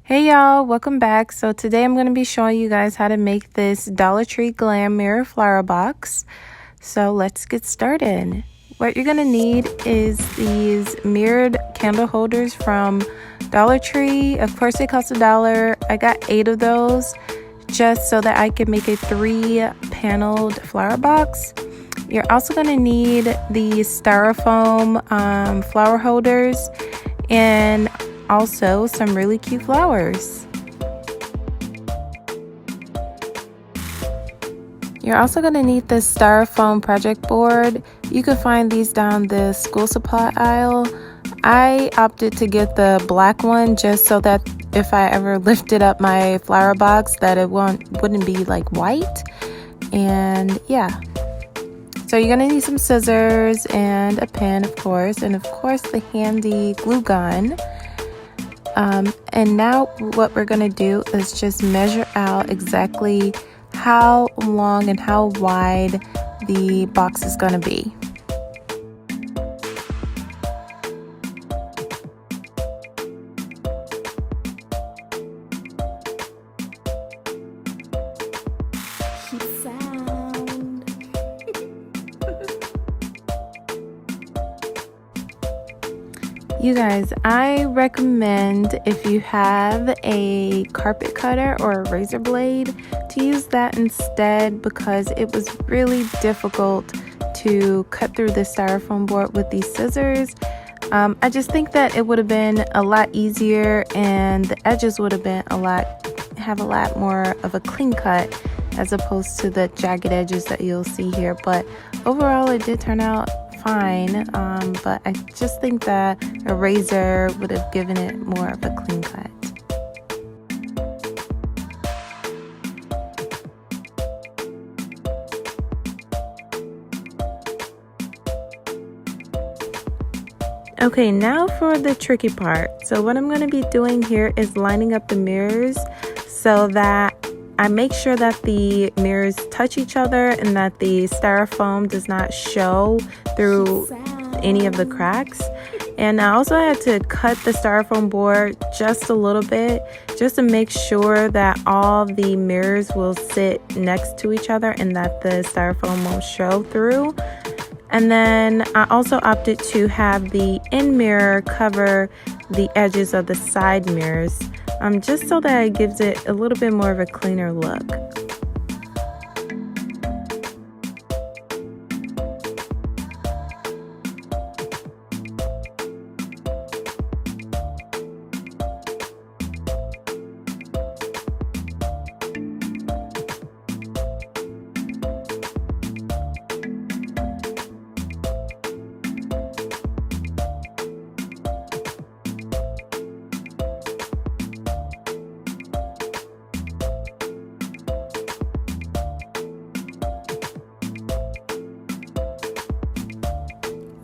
Hey y'all, welcome back. So today I'm going to be showing you guys how to make this Dollar Tree Glam Mirror Flower Box. So let's get started. What you're going to need is these mirrored candle holders from Dollar Tree. Of course they cost $1. I got 8 of those just so that I could make a 3-paneled flower box. You're also going to need the styrofoam flower holders and also some really cute flowers. You're also going to need the styrofoam project board. You can find these down the school supply aisle. I opted to get the black one just so that if I ever lifted up my flower box that it wouldn't be like white. And yeah. So you're going to need some scissors and a pen, of course, and of course the handy glue gun. And now what we're going to do is just measure out exactly how long and how wide the box is going to be. You guys, I recommend if you have a carpet cutter or a razor blade to use that instead, because it was really difficult to cut through the styrofoam board with these scissors. I just think that it would have been a lot easier and the edges would have been have a lot more of a clean cut as opposed to the jagged edges that you'll see here. But overall it did turn out fine, but I just think that a razor would have given it more of a clean cut. Okay, now for the tricky part. So what I'm going to be doing here is lining up the mirrors so that I make sure that the mirrors touch each other and that the styrofoam does not show through any of the cracks. And I also had to cut the styrofoam board just a little bit just to make sure that all the mirrors will sit next to each other and that the styrofoam won't show through. And then I also opted to have the end mirror cover the edges of the side mirrors, just so that it gives it a little bit more of a cleaner look.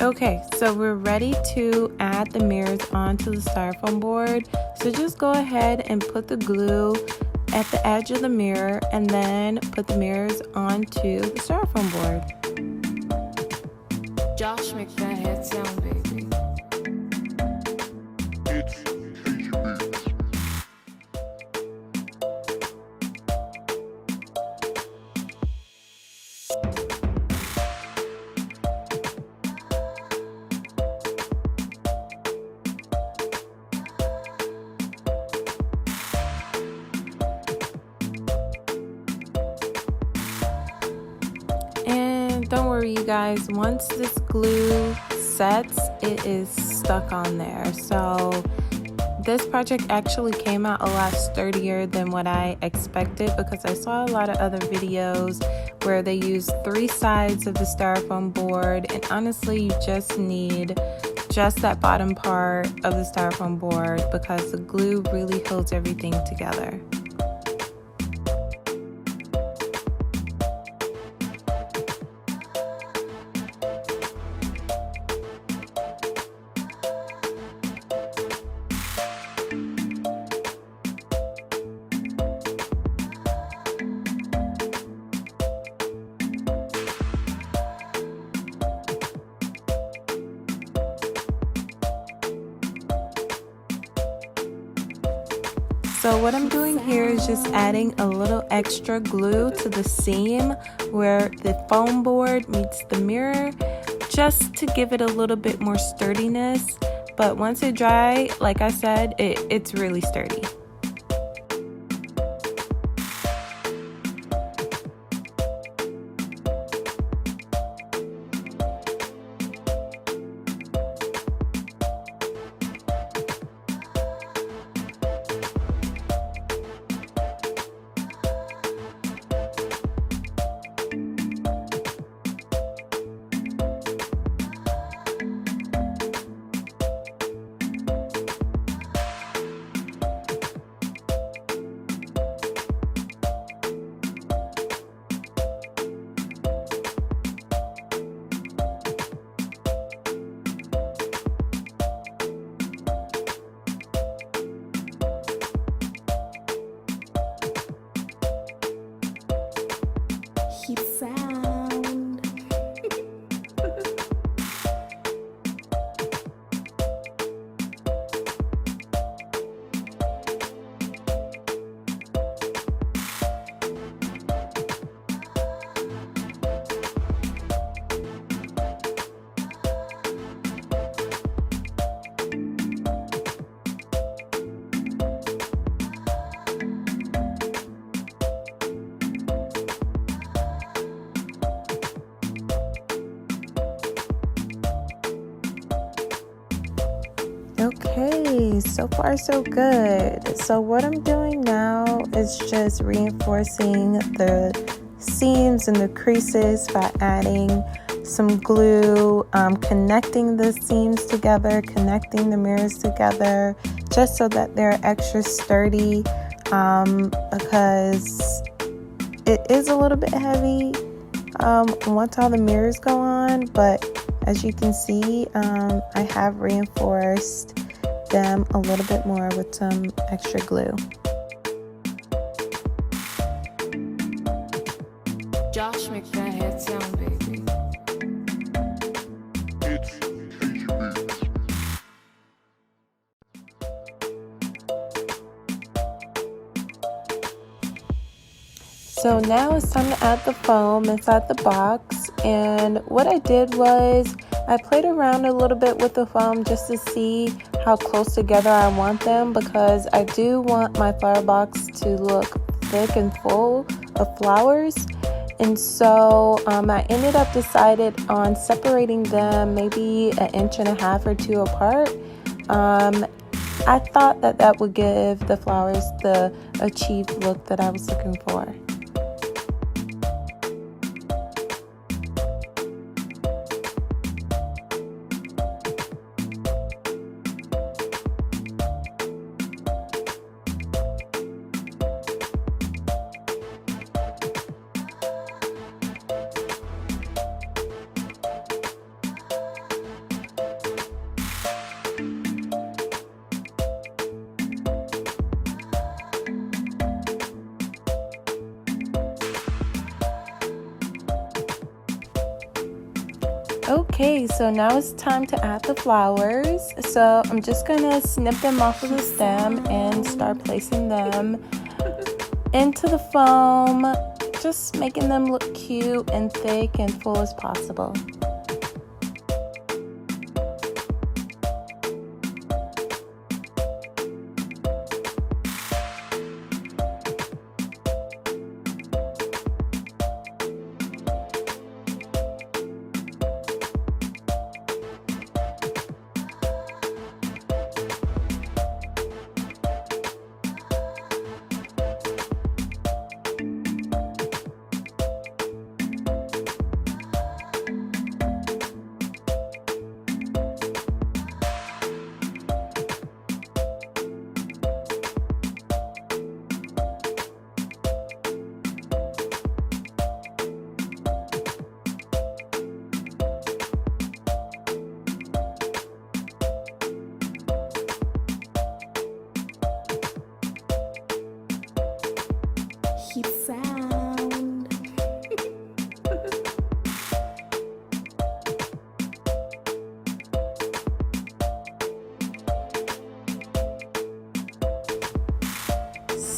Okay, so we're ready to add the mirrors onto the styrofoam board. So just go ahead and put the glue at the edge of the mirror and then put the mirrors onto the styrofoam board. Josh, make that head sound, baby. And don't worry, you guys, once this glue sets, it is stuck on there. So this project actually came out a lot sturdier than what I expected, because I saw a lot of other videos where they use 3 sides of the styrofoam board, and honestly you just need just that bottom part of the styrofoam board because the glue really holds everything together. So what I'm doing here is just adding a little extra glue to the seam where the foam board meets the mirror, just to give it a little bit more sturdiness. But once it dry, like I said, it's really sturdy. Keep sound. Okay, so far so good. So what I'm doing now is just reinforcing the seams and the creases by adding some glue, connecting the seams together, connecting the mirrors together, just so that they're extra sturdy, because it is a little bit heavy once all the mirrors go on, but as you can see, I have reinforced them a little bit more with some extra glue. Josh, make that head sound, baby. So now it's time to add the foam inside the box, and what I did was I played around a little bit with the foam just to see how close together I want them, because I do want my flower box to look thick and full of flowers. And so I ended up decided on separating them maybe 1.5 inches or 2 apart. I thought that would give the flowers the achieved look that I was looking for. Okay, so now it's time to add the flowers. So I'm just gonna snip them off of the stem and start placing them into the foam, just making them look cute and thick and full as possible.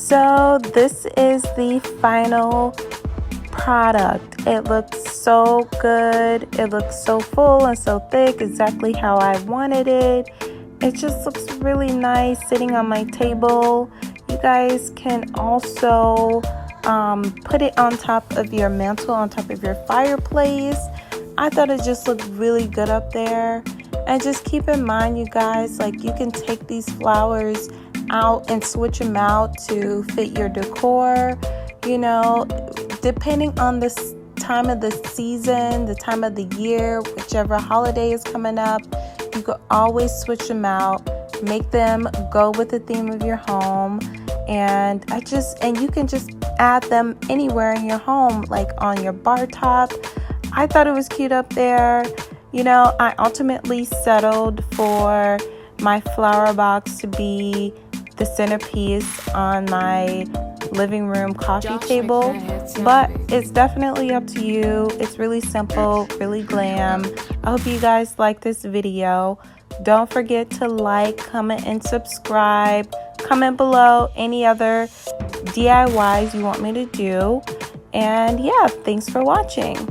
So this is the final product. It looks so good. It looks so full and so thick, exactly how I wanted it. It just looks really nice sitting on my table. You guys can also put it on top of your mantle, on top of your fireplace. I thought it just looked really good up there. And just keep in mind, you guys, like you can take these flowers out and switch them out to fit your decor, you know, depending on the time of the season, the time of the year, whichever holiday is coming up. You could always switch them out, make them go with the theme of your home. And you can just add them anywhere in your home, like on your bar top. I thought it was cute up there. You know, I ultimately settled for my flower box to be the centerpiece on my living room coffee table, but it's definitely up to you. It's really simple, really glam. I hope you guys like this video. Don't forget to like, comment, and subscribe. Comment below any other DIYs you want me to do. And yeah, thanks for watching.